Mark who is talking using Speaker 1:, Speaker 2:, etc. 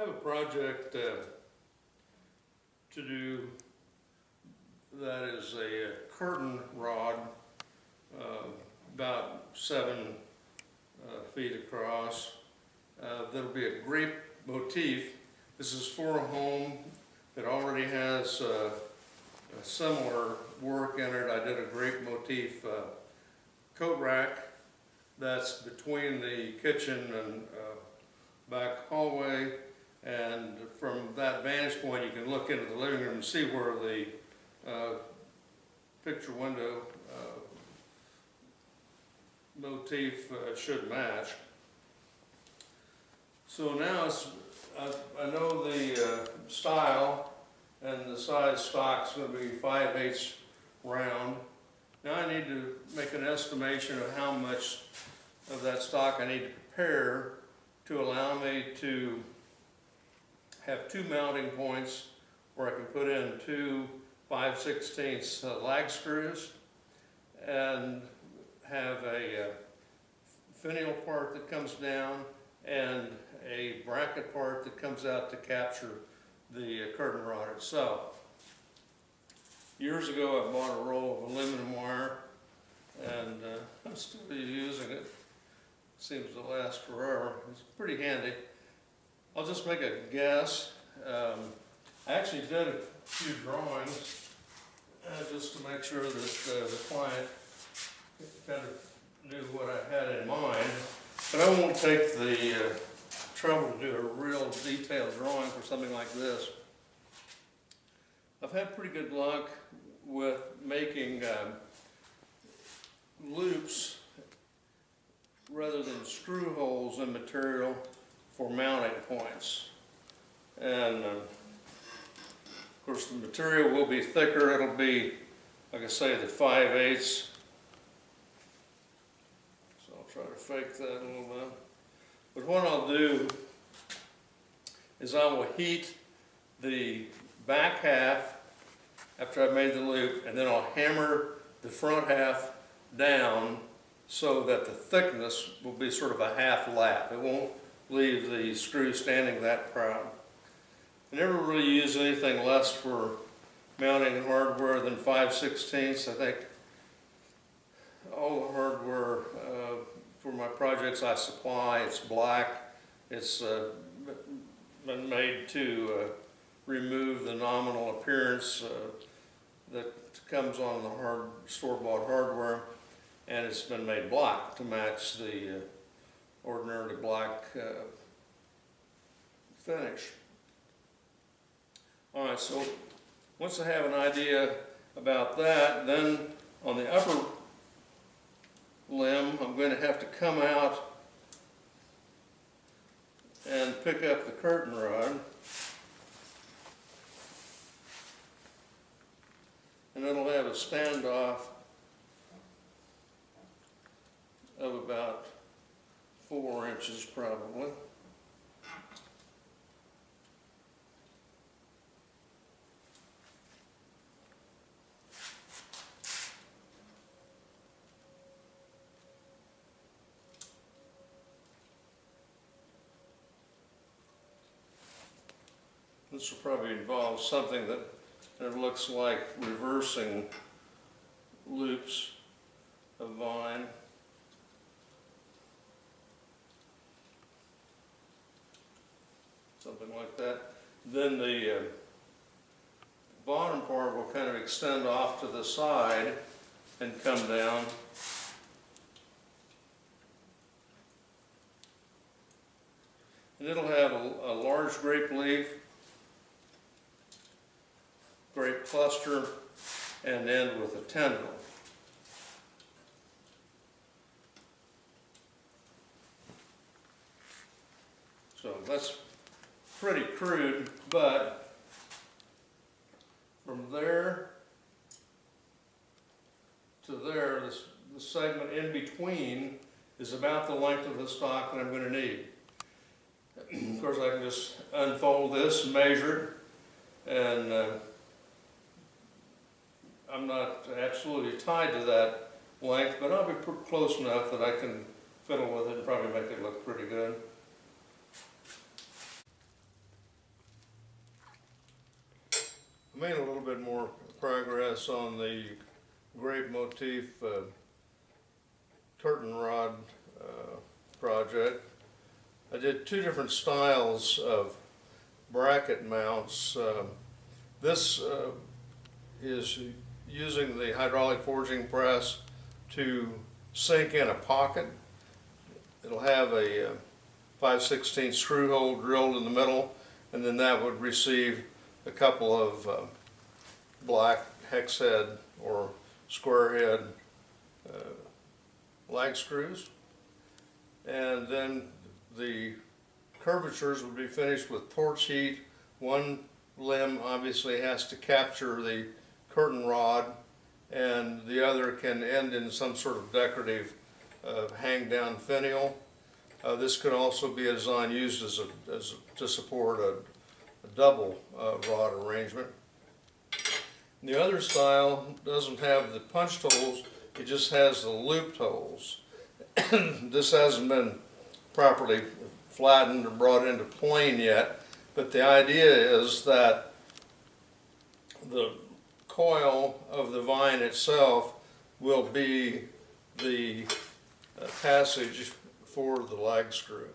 Speaker 1: I have a project to do that is a curtain rod about 7 feet across. That'll be a grape motif. This is for a home that already has a similar work in it. I did a grape motif coat rack that's between the kitchen and back hallway, and from that vantage point you can look into the living room and see where the picture window motif should match. So now I know the style, and the size stock's going to be 5/8 round. Now I need to make an estimation of how much of that stock I need to prepare to allow me to have 2 mounting points where I can put in 2 5/16 lag screws and have a finial part that comes down and a bracket part that comes out to capture the curtain rod itself. Years ago I bought a roll of aluminum wire, and I'm still using it. Seems to last forever. It's pretty handy. I'll just make a guess. I actually did a few drawings just to make sure that the client kind of knew what I had in mind. But I won't take the trouble to do a real detailed drawing for something like this. I've had pretty good luck with making loops rather than screw holes in material for mounting points. And of course the material will be thicker. It'll be, like I say, the 5/8. So I'll try to fake that a little bit. But what I'll do is I will heat the back half after I've made the loop, and then I'll hammer the front half down so that the thickness will be sort of a half lap. It won't leave the screw standing that proud. I never really use anything less for mounting hardware than 5/16. I think all the hardware for my projects I supply, it's black. It's been made to remove the nominal appearance that comes on the store-bought hardware, and it's been made black to match the ordinarily black finish. All right, so once I have an idea about that, then on the upper limb I'm going to have to come out and pick up the curtain rod, and it'll have a standoff of about 4 inches probably. This will probably involve something that looks like reversing loops of vine. Something like that. Then the bottom part will kind of extend off to the side and come down. And it'll have a large grape leaf, grape cluster, and end with a tendril. So that's pretty crude, but from there to there, the segment in between is about the length of the stock that I'm going to need. Of course, I can just unfold this and measure it, and I'm not absolutely tied to that length, but I'll be close enough that I can fiddle with it and probably make it look pretty good. made a little bit more progress on the grape motif curtain rod project. I did two different styles of bracket mounts. This is using the hydraulic forging press to sink in a pocket. It'll have a 5/16 screw hole drilled in the middle, and then that would receive a couple of black hex head or square head lag screws. And then the curvatures would be finished with torch heat. One limb obviously has to capture the curtain rod, and the other can end in some sort of decorative hang down finial. This could also be a design used to support a double rod arrangement. The other style doesn't have the punched holes, it just has the looped holes. This hasn't been properly flattened or brought into plane yet, but the idea is that the coil of the vine itself will be the passage for the lag screw.